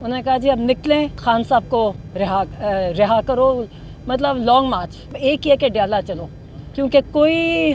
उन्होंने कहा जी अब निकलें, खान साहब को रिहा करो, मतलब लॉन्ग मार्च, एक ही है कि डाला चलो, क्योंकि कोई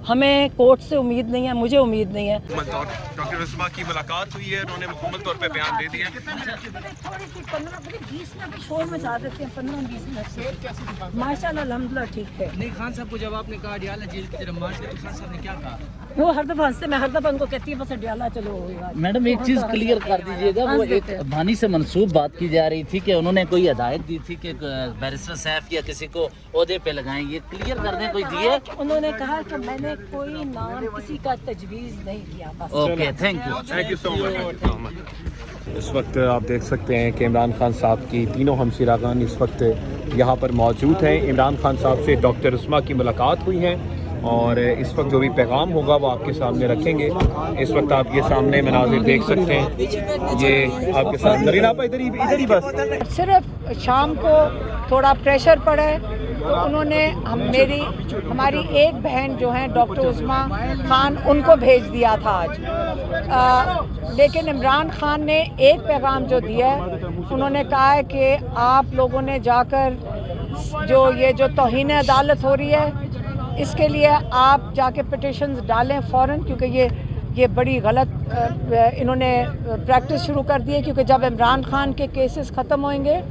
हमें कोर्ट से उम्मीद नहीं है, मुझे उम्मीद नहीं है। डॉक्टर उस्मा की मुलाकात हुई है, उन्होंने मुकम्मल तौर पे बयान दे दिया। थोड़ी सी 15-20 मिनट शोर मचा देते हैं, 15-20 मिनट माशाल्लाह अल्हम्दुलिल्लाह ठीक है। नहीं, खान साहब को जब आपने कहा डियाला जेल की तरफ मार्च किया तो खान साहब ने क्या कहा? वो हर दफा हंसते, मैं हर दफा उनको कहती हूँ बस डियाला चलो होगा। मैडम एक चीज़ क्लियर कर दीजिएगा, वो एक भानी से मंसूब बात की जा रही थी कि उन्होंने कोई हदायत दी थी कि बैरिस्टर सैफ या किसी को ओहदे पे लगाएं, ये क्लियर कर दें, कोई दिए? उन्होंने कहा कि मैंने कोई नाम किसी का तजवीज़ नहीं किया बस। Okay, thank you so much. इस वक्त आप देख सकते हैं कि इमरान खान साहब की तीनों हमशिरागान इस वक्त यहाँ पर मौजूद हैं। इमरान खान साहब से डॉक्टर उस्मा की मुलाकात हुई है और इस वक्त जो भी पैगाम होगा वो आपके सामने रखेंगे। इस वक्त आप ये सामने मनाजिर देख सकते हैं, ये आपके सामने। नरीना आपा इधर ही बस। सिर्फ शाम को थोड़ा प्रेशर पड़ा है तो उन्होंने हमारी एक बहन जो है डॉक्टर उस्मा खान, उनको भेज दिया था आज। लेकिन इमरान खान ने एक पैगाम जो दिया है, उन्होंने कहा है कि आप लोगों ने जाकर जो तौहीन अदालत हो रही है इसके लिए आप जाके पिटिशंस डालें फ़ौरन, क्योंकि ये बड़ी गलत इन्होंने प्रैक्टिस शुरू कर दी है। क्योंकि जब इमरान खान के केसेस ख़त्म होंगे,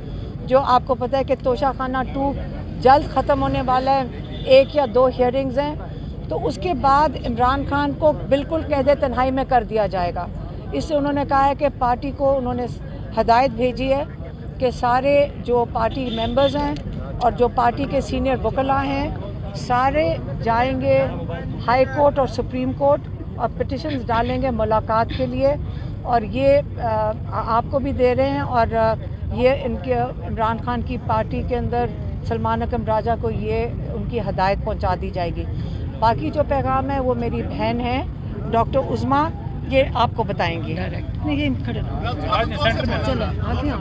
जो आपको पता है कि तोशाखाना 2 जल्द ख़त्म होने वाला है, 1 या 2 हियरिंग्स हैं, तो उसके बाद इमरान खान को बिल्कुल कैद तन्हाई में कर दिया जाएगा। इससे उन्होंने कहा है कि पार्टी को उन्होंने हदायत भेजी है कि सारे जो पार्टी मेंबर्स हैं और जो पार्टी के सीनियर वकला हैं सारे जाएंगे हाई कोर्ट और सुप्रीम कोर्ट और पिटिशंस डालेंगे मुलाकात के लिए। और ये आपको भी दे रहे हैं और ये इनके इमरान खान की पार्टी के अंदर सलमान अकरम राजा को ये उनकी हदायत पहुंचा दी जाएगी। बाकी जो पैगाम है वो मेरी बहन है डॉक्टर उस्मा, ये आपको बताएंगी। नहीं खड़े चलो आगे आओ।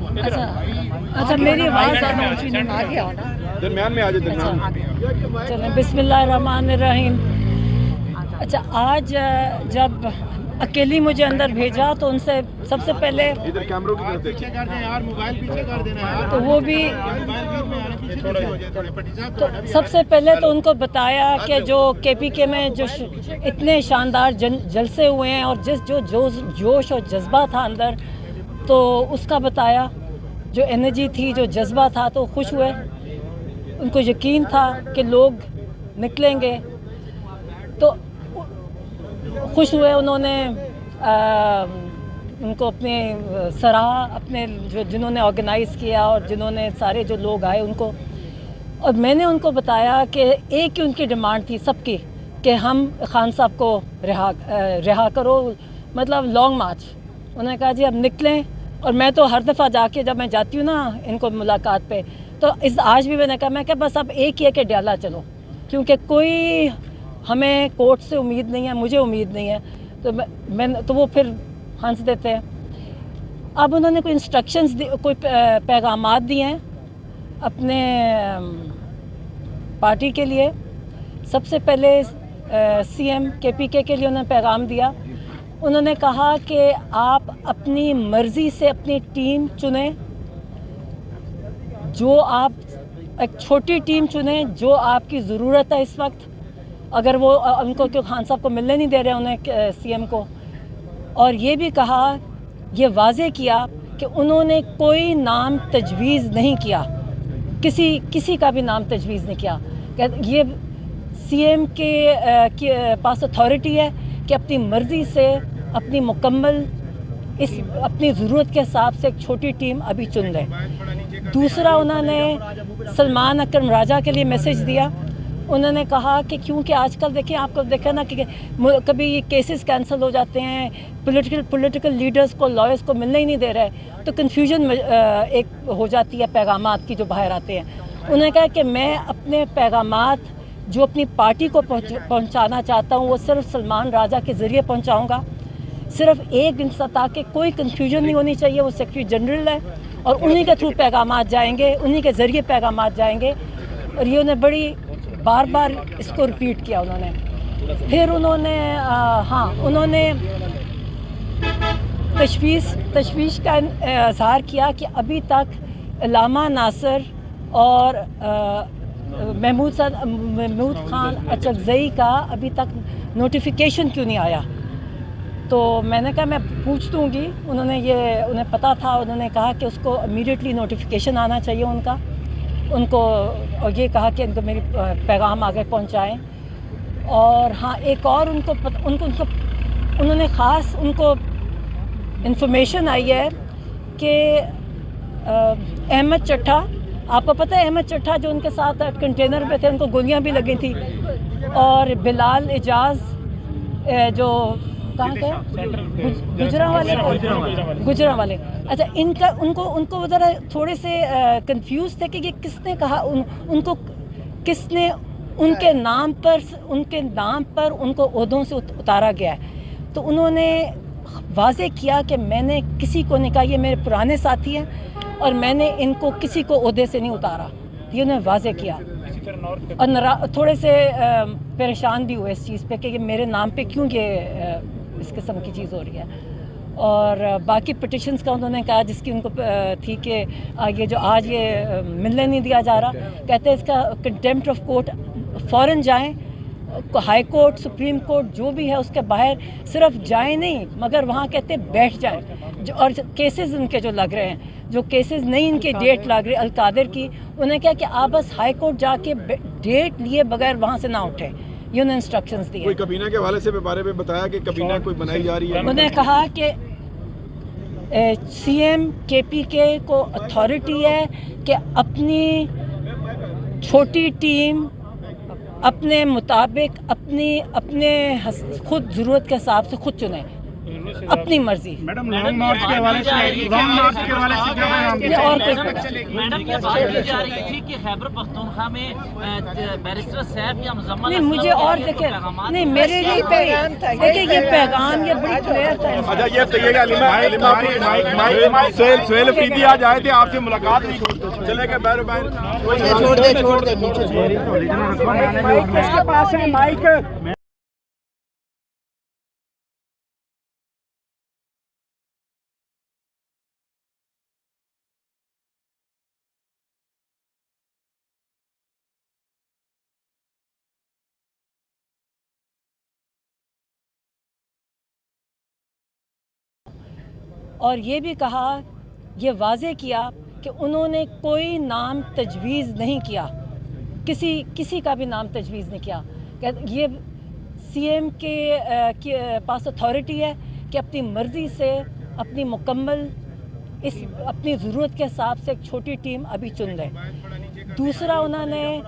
अच्छा मेरी आवाज़ आगे आओ ना, दरमियान में आ जाए, दरमियान। चलें, बिस्मिल्लाहिर्रहमानिर्रहीम। अच्छा आज जब अकेली मुझे अंदर भेजा तो उनसे सबसे पहले इधर कैमरों की तरफ देखिए यार, मोबाइल पीछे कर देना यार, तो वो भी तो सबसे पहले तो उनको बताया कि जो KPK में जो इतने शानदार जलसे हुए हैं और जो जोश और जज्बा था अंदर, तो उसका बताया। जो एनर्जी थी, जो जज्बा था, तो खुश हुए। उनको यकीन था कि लोग निकलेंगे, तो खुश हुए। उन्होंने उनको अपने सराहा, अपने जिन्होंने ऑर्गेनाइज़ किया और जिन्होंने सारे जो लोग आए उनको। और मैंने उनको बताया कि एक ही उनकी डिमांड थी सबकी कि हम खान साहब को रिहा करो, मतलब लॉन्ग मार्च। उन्होंने कहा जी अब निकलें। और मैं तो हर दफ़ा जाके जब मैं जाती हूँ ना इनको मुलाकात पे, तो आज भी मैंने कहा बस अब एक ही है कि डाला चलो, क्योंकि कोई हमें कोर्ट से उम्मीद नहीं है, मुझे उम्मीद नहीं है। तो वो फिर हंस देते हैं। अब उन्होंने कोई इंस्ट्रक्शंस दी, कोई पैगामात दिए हैं अपने पार्टी के लिए। सबसे पहले CM KPK के लिए उन्होंने पैगाम दिया। उन्होंने कहा कि आप अपनी मर्ज़ी से अपनी टीम चुनें, जो आप एक छोटी टीम चुनें जो आपकी ज़रूरत है इस वक्त। अगर वो उनको क्यों खान साहब को मिलने नहीं दे रहे उन्हें CM को। और ये भी कहा, ये वाज़े किया कि उन्होंने कोई नाम तजवीज़ नहीं किया, किसी का भी नाम तजवीज़ नहीं किया। ये CM के पास अथॉरिटी है कि अपनी मर्ज़ी से अपनी मुकम्मल अपनी ज़रूरत के हिसाब से एक छोटी टीम अभी चुन ले। दूसरा, उन्होंने सलमान अकरम राजा के लिए मैसेज दिया। उन्होंने कहा कि क्योंकि आजकल देखिए, आपको देखा ना कि कभी ये केसेस कैंसिल हो जाते हैं, पॉलिटिकल लीडर्स को, लॉयर्स को मिलने ही नहीं दे रहे, तो कन्फ्यूजन एक हो जाती है पैगामात की जो बाहर आते हैं। उन्होंने कहा कि मैं अपने पैगामात जो अपनी पार्टी को पहुंचाना चाहता हूं वो सिर्फ सलमान राजा के ज़रिए पहुंचाऊंगा, सिर्फ एक दिन ताकि कोई कन्फ्यूजन नहीं होनी चाहिए। वो सेक्रेटरी जनरल है और उन्हीं के थ्रू पैगामात जाएंगे, उन्हीं के ज़रिए पैगामात जाएंगे। और ये उन्हें बड़ी बार बार इसको रिपीट किया उन्होंने। फिर उन्होंने तशवीश का इजहार किया कि अभी तक इलामा नासिर और महमूद खान अचकज़ई का अभी तक नोटिफिकेशन क्यों नहीं आया। तो मैंने कहा मैं पूछ दूँगी। उन्हें पता था, उन्होंने कहा कि उसको इमीडिएटली नोटिफिकेशन आना चाहिए उनको, और ये कहा कि इनको मेरी पैगाम आगे पहुँचाएँ। और हाँ, एक और उन्होंने ख़ास उनको इन्फॉर्मेशन आई है कि अहमद चट्ठा, आपको पता है अहमद चट्ठा जो उनके साथ कंटेनर पे थे, उनको गोलियां भी लगी थी, और बिलाल एजाज जो कहाँ के गुजरा वाले। अच्छा, उनको ज़रा थोड़े से कंफ्यूज थे कि ये किसने कहा, उनको किसने उनके नाम पर उनको ओहदों से उतारा गया है। तो उन्होंने वाज़े किया कि मैंने किसी को नहीं कहा, ये मेरे पुराने साथी हैं और मैंने इनको किसी को ओहदे से नहीं उतारा, ये उन्होंने वाज़े किया। और थोड़े से परेशान भी हुए इस चीज़ पे कि ये मेरे नाम पे क्यों ये इस किस्म की चीज़ हो रही है। और बाकी पिटिशंस का उन्होंने कहा जिसकी उनको थी कि ये जो आज ये मिलने नहीं दिया जा रहा, कहते हैं इसका कंटेम्प्ट ऑफ कोर्ट फ़ौरन जाएं, हाई कोर्ट, सुप्रीम कोर्ट जो भी है उसके बाहर सिर्फ जाएं नहीं, मगर वहाँ कहते हैं बैठ जाएं। और केसेस उनके जो लग रहे हैं, जो केसेस नहीं इनकी डेट लग रही अलकादिर की, उन्हें क्या कि आप बस हाई कोर्ट जाके डेट लिए बगैर वहाँ से ना उठे, ये उन्हें इंस्ट्रक्शंस दिए। कोई कबीना के हवाले से बारे में बताया कि कबीना कोई बनाई जा रही है। उन्होंने कहा कि CM KPK को अथॉरिटी है कि अपनी छोटी टीम अपने मुताबिक अपने खुद ज़रूरत के हिसाब से खुद चुने, अपनी मर्जी। मैडम लॉन्ग मार्च के हवाले से और मैडम ये बात की जा रही थी कि खैबर पख्तूनख्वा में बैरिस्टर सैफ या मुजम्मल नहीं, मुझे और देखे नहीं, मेरे लिए देखिए ये पैगाम ये बड़ी क्लियर था। अच्छा, ये कहिएगा सोहेल अफरीदी आज आए थे, आपसे मुलाकात नहीं चले गए, छोड़ दे इसके पास है माइक। और ये भी कहा, ये वाज़े किया कि उन्होंने कोई नाम तजवीज़ नहीं किया, किसी का भी नाम तजवीज़ नहीं किया। ये CM के पास अथॉरिटी है कि अपनी मर्ज़ी से अपनी मुकम्मल अपनी ज़रूरत के हिसाब से एक छोटी टीम अभी चुन रहे। दूसरा, उन्होंने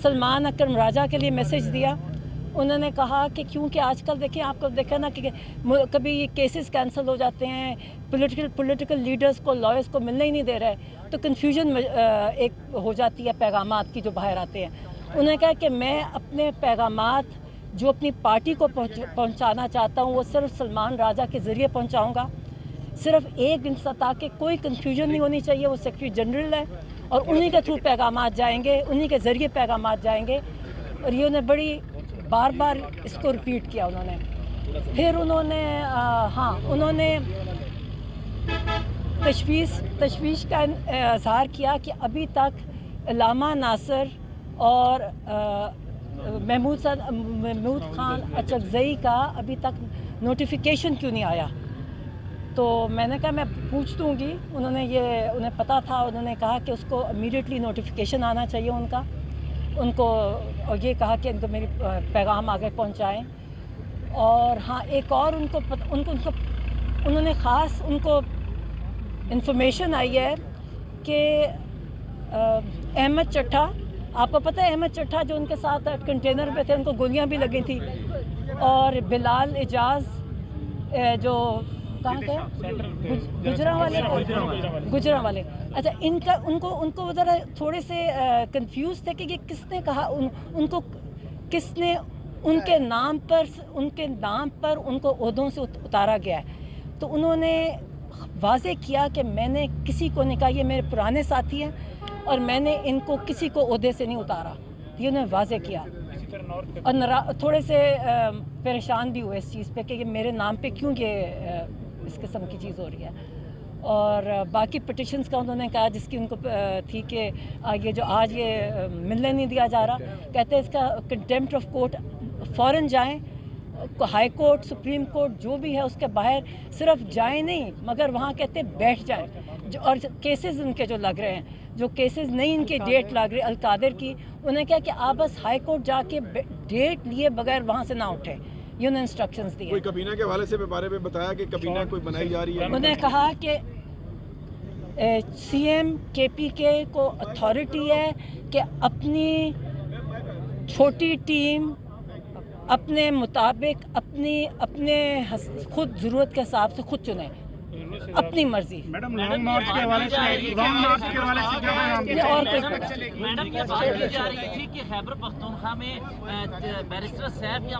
सलमान अकरम राजा के लिए मैसेज दिया। उन्होंने कहा कि क्योंकि आजकल देखिए, आपको देखा ना कि कभी ये केसेस कैंसिल हो जाते हैं, पॉलिटिकल लीडर्स को, लॉयर्स को मिलने ही नहीं दे रहे, तो कन्फ्यूजन एक हो जाती है पैगामात की जो बाहर आते हैं। उन्होंने कहा कि मैं अपने पैगामात जो अपनी पार्टी को पहुंचाना चाहता हूं वो सिर्फ सलमान राजा के ज़रिए पहुंचाऊंगा, सिर्फ एक इंसान, ताकि कोई कन्फ्यूजन नहीं होनी चाहिए। वो सेक्रेटरी जनरल है और उन्हीं के थ्रू पैगामात जाएंगे, उन्हीं के ज़रिए पैगामात जाएंगे। और ये उन्हें बड़ी बार इसको रिपीट किया उन्होंने। फिर उन्होंने उन्होंने तशवीश का इजहार किया कि अभी तक इलामा नासिर और महमूद खान अचकज़ई का अभी तक नोटिफिकेशन क्यों नहीं आया। तो मैंने कहा मैं पूछ दूँगी। उन्हें पता था, उन्होंने कहा कि उसको इमीडिएटली नोटिफिकेशन आना चाहिए उनको, और ये कहा कि इनको मेरी पैगाम आगे पहुंचाएं। और हाँ, एक और उन्होंने ख़ास उनको इन्फॉर्मेशन आई है कि अहमद चट्ठा, आपको पता है अहमद चट्ठा जो उनके साथ कंटेनर पे थे, उनको गोलियां भी लगी थी, और बिलाल एजाज जो कहाँ के गुजरा वाले। अच्छा, उनको ज़रा थोड़े से कंफ्यूज थे कि ये किसने कहा, उनको किसने उनके नाम पर उनको ओहदों से उतारा गया है। तो उन्होंने वाज़े किया कि मैंने किसी को नहीं कहा, ये मेरे पुराने साथी हैं और मैंने इनको किसी को ओहदे से नहीं उतारा, ये उन्होंने वाज़े किया। और थोड़े से परेशान भी हुए इस चीज़ पे कि ये मेरे नाम पे क्यों ये इस किस्म की चीज़ हो रही है। और बाकी पटिशन्स का उन्होंने कहा जिसकी उनको थी कि ये जो आज ये मिलने नहीं दिया जा रहा, कहते हैं इसका कंटेम्प्ट ऑफ कोर्ट फ़ौरन जाएं, हाई कोर्ट सुप्रीम कोर्ट जो भी है उसके बाहर सिर्फ जाएं नहीं मगर वहाँ कहते बैठ जाएं। और केसेस उनके जो लग रहे हैं, जो केसेस नहीं इनके डेट लग रही अलकादिर की, उन्हें क्या कि आप बस हाई कोर्ट जाके डेट लिए बगैर वहाँ से ना उठे, ये उन्हें इंस्ट्रक्शंस दिए। कोई कबीना के हवाले से बारे में बताया कि कबीना कोई बनाई जा रही है। उन्हें कहा कि CM KPK को अथॉरिटी है कि अपनी छोटी टीम अपने मुताबिक अपने खुद ज़रूरत के हिसाब से खुद चुने, अपनी मर्जी। मैडम लॉन्ग मार्च के हवाले से और कोई मैडम ये बात की जा रही थी कि खैबर पख्तूनख्वा में बैरिस्टर सैफ या